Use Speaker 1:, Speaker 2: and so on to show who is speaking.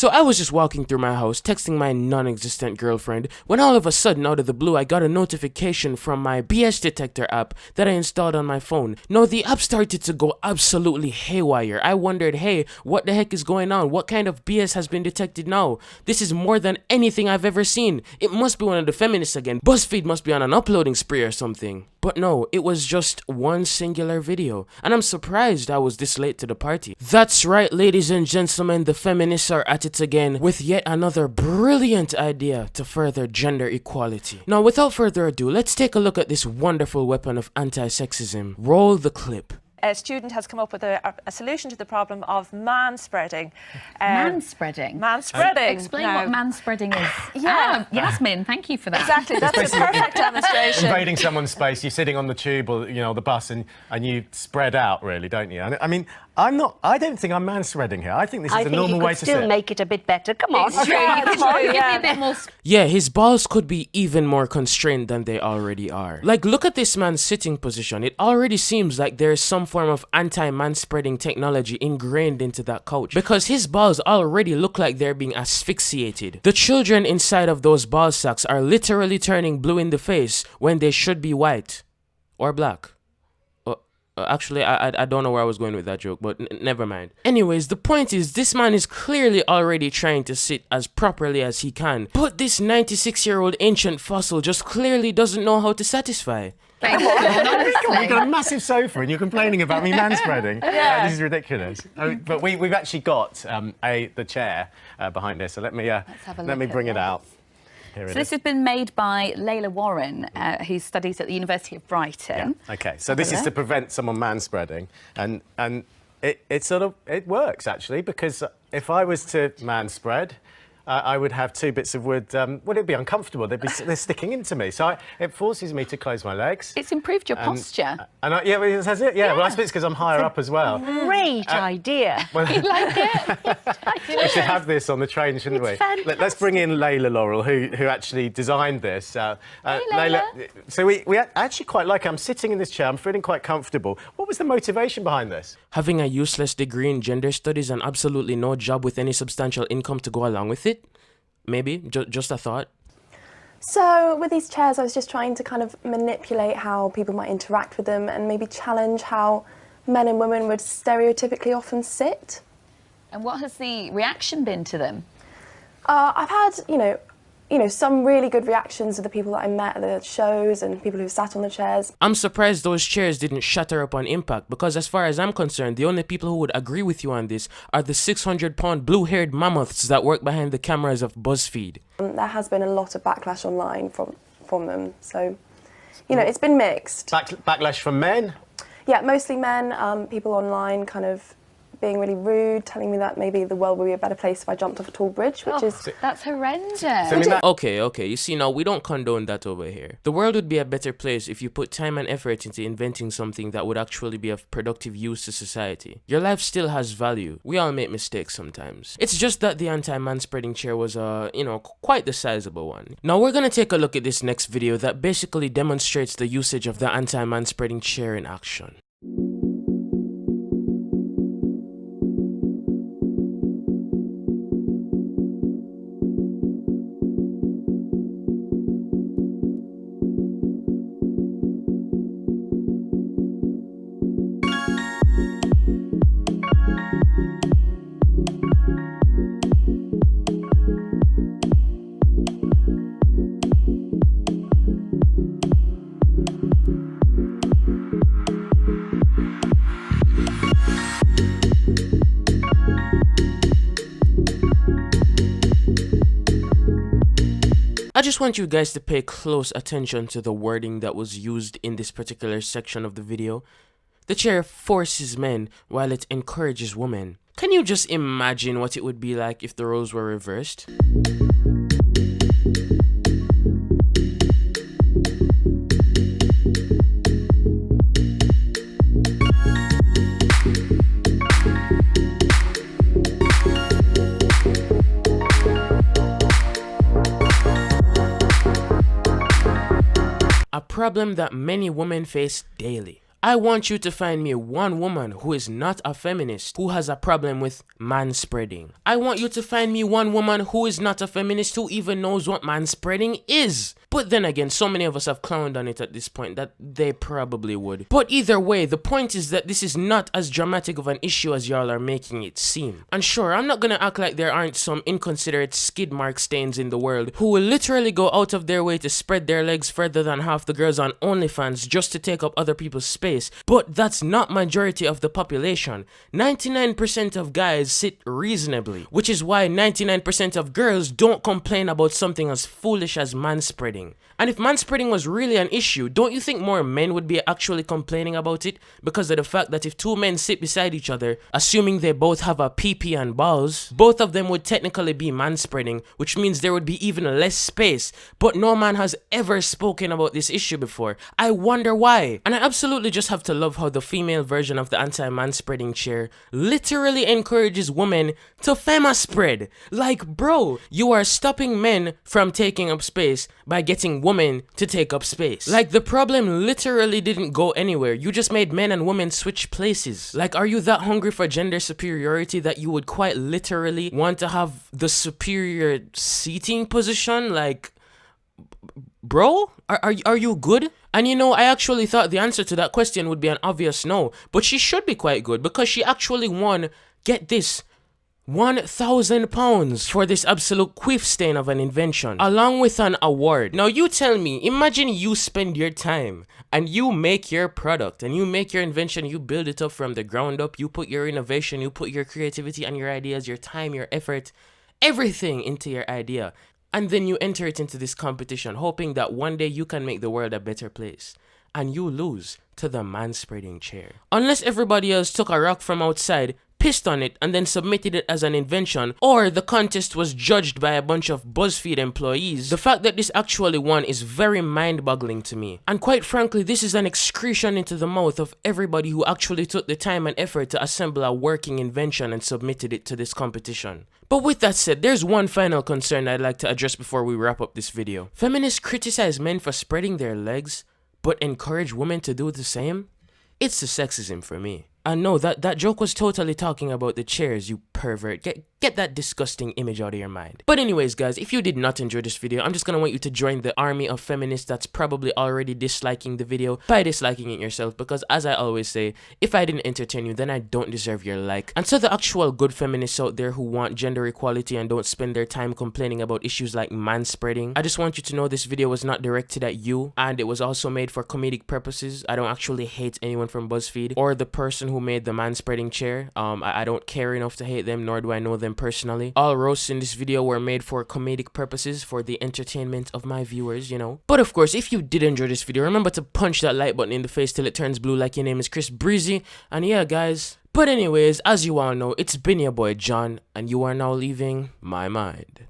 Speaker 1: So I was just walking through my house, texting my non-existent girlfriend, when all of a sudden, out of the blue, I got a notification from my BS detector app that I installed on my phone. No, the app started to go absolutely haywire. I wondered, hey, what the heck is going on? What kind of BS has been detected now? This is more than anything I've ever seen. It must be one of the feminists again. BuzzFeed must be on an uploading spree or something. But no, it was just one singular video, and I'm surprised I was this late to the party. That's right, ladies and gentlemen, the feminists are at it again with yet another brilliant idea to further gender equality. Now, without further ado, let's take a look at this wonderful weapon of anti-sexism. Roll the clip.
Speaker 2: A student has come up with a solution to the problem of manspreading.
Speaker 3: Manspreading?
Speaker 2: Manspreading.
Speaker 3: Explain what manspreading is.
Speaker 2: Yeah.
Speaker 3: Yasmin, thank you for that.
Speaker 2: Exactly, that's a perfect demonstration.
Speaker 4: Invading someone's space, you're sitting on the tube or, you know, the bus and you spread out, really, don't you? I mean, I don't think I'm manspreading here. I think this is a normal way to sit.
Speaker 5: I think you could still make it a bit better. Come on.
Speaker 3: It's true. You could give me a bit more.
Speaker 1: Yeah, his balls could be even more constrained than they already are. Like, look at this man's sitting position. It already seems like there is some form of anti-manspreading technology ingrained into that couch, because his balls already look like they're being asphyxiated. The children inside of those ball sacks are literally turning blue in the face when they should be white or black. Actually, I don't know where I was going with that joke, but never mind. Anyways, the point is, this man is clearly already trying to sit as properly as he can, but this 96-year-old ancient fossil just clearly doesn't know how to satisfy.
Speaker 3: Thank you, honestly.
Speaker 4: You've got a massive sofa and you're complaining about me manspreading.
Speaker 2: Yeah.
Speaker 4: This is ridiculous. But we've actually got the chair behind this, so let me bring it out.
Speaker 3: So this has been made by Layla Warren, who studies at the University of Brighton.
Speaker 4: Yeah. Okay, so this is to prevent someone manspreading, and it works actually, because if I was to manspread, I would have two bits of wood. Would it be uncomfortable? They're sticking into me, so it forces me to close my legs.
Speaker 3: It's improved your posture.
Speaker 4: Yeah, well, has it? Yeah, well, I suppose it's because I'm higher up as well.
Speaker 5: Great idea.
Speaker 4: Well,
Speaker 3: You like it?
Speaker 4: we should have this on the train, shouldn't we? Let's bring in Layla Laurel, who actually designed this.
Speaker 3: Layla.
Speaker 4: So we actually quite like it. I'm sitting in this chair. I'm feeling quite comfortable. What was the motivation behind this?
Speaker 1: Having a useless degree in gender studies and absolutely no job with any substantial income to go along with it? Maybe, just a thought.
Speaker 6: So with these chairs, I was just trying to kind of manipulate how people might interact with them and maybe challenge how men and women would stereotypically often sit.
Speaker 3: And what has the reaction been to them?
Speaker 6: I've had, you know, some really good reactions of the people that I met at the shows and people who sat on the chairs.
Speaker 1: I'm surprised those chairs didn't shatter up on impact, because as far as I'm concerned, the only people who would agree with you on this are the 600-pound blue-haired mammoths that work behind the cameras of BuzzFeed.
Speaker 6: There has been a lot of backlash online from them, so, you know, it's been mixed.
Speaker 4: Backlash from men?
Speaker 6: Yeah, mostly men, people online kind of being really rude, telling me that maybe the world would be a better place if I jumped off a tall bridge, which is...
Speaker 3: That's horrendous.
Speaker 4: So, I mean,
Speaker 1: Okay, you see, now we don't condone that over here. The world would be a better place if you put time and effort into inventing something that would actually be of productive use to society. Your life still has value. We all make mistakes sometimes. It's just that the anti-manspreading chair was, quite the sizable one. Now we're gonna take a look at this next video that basically demonstrates the usage of the anti-manspreading chair in action. I just want you guys to pay close attention to the wording that was used in this particular section of the video. The chair forces men while it encourages women. Can you just imagine what it would be like if the roles were reversed? A problem that many women face daily. I want you to find me one woman who is not a feminist who has a problem with manspreading. I want you to find me one woman who is not a feminist who even knows what manspreading is. But then again, so many of us have clowned on it at this point that they probably would. But either way, the point is that this is not as dramatic of an issue as y'all are making it seem. And sure, I'm not gonna act like there aren't some inconsiderate skid mark stains in the world who will literally go out of their way to spread their legs further than half the girls on OnlyFans just to take up other people's space. But that's not majority of the population. 99% of guys sit reasonably, which is why 99% of girls don't complain about something as foolish as manspreading. And if manspreading was really an issue, don't you think more men would be actually complaining about it? Because of the fact that if two men sit beside each other, assuming they both have a pee-pee and balls, both of them would technically be manspreading, which means there would be even less space. But no man has ever spoken about this issue before. I wonder why. And I absolutely just have to love how the female version of the anti-manspreading chair literally encourages women to femaspread. Like, bro, you are stopping men from taking up space by getting women to take up space. Like, the problem literally didn't go anywhere. You just made men and women switch places. Like, are you that hungry for gender superiority that you would quite literally want to have the superior seating position? Like, bro, are you good? And you know, I actually thought the answer to that question would be an obvious no, but she should be quite good because she actually won, get this, £1,000 for this absolute quiff stain of an invention, along with an award. Now you tell me, imagine you spend your time and you make your product and you make your invention, you build it up from the ground up, you put your innovation, you put your creativity and your ideas, your time, your effort, everything into your idea. And then you enter it into this competition, hoping that one day you can make the world a better place. And you lose to the manspreading chair. Unless everybody else took a rock from outside, pissed on it, and then submitted it as an invention, or the contest was judged by a bunch of BuzzFeed employees, the fact that this actually won is very mind-boggling to me. And quite frankly, this is an excretion into the mouth of everybody who actually took the time and effort to assemble a working invention and submitted it to this competition. But with that said, there's one final concern I'd like to address before we wrap up this video. Feminists criticize men for spreading their legs, but encourage women to do the same? It's the sexism for me. And no, that joke was totally talking about the chairs, you pervert. Get that disgusting image out of your mind. But anyways, guys, if you did not enjoy this video, I'm just gonna want you to join the army of feminists that's probably already disliking the video by disliking it yourself, because as I always say, if I didn't entertain you, then I don't deserve your like. And so the actual good feminists out there who want gender equality and don't spend their time complaining about issues like manspreading, I just want you to know this video was not directed at you, and it was also made for comedic purposes. I don't actually hate anyone from BuzzFeed or the person who made the manspreading chair. I don't care enough to hate them, nor do I know them personally. All roasts in this video were made for comedic purposes, for the entertainment of my viewers, you know. But of course, if you did enjoy this video, remember to punch that like button in the face till it turns blue like your name is Chris Breezy. And yeah, guys. But anyways, as you all know, it's been your boy John, and you are now leaving my mind.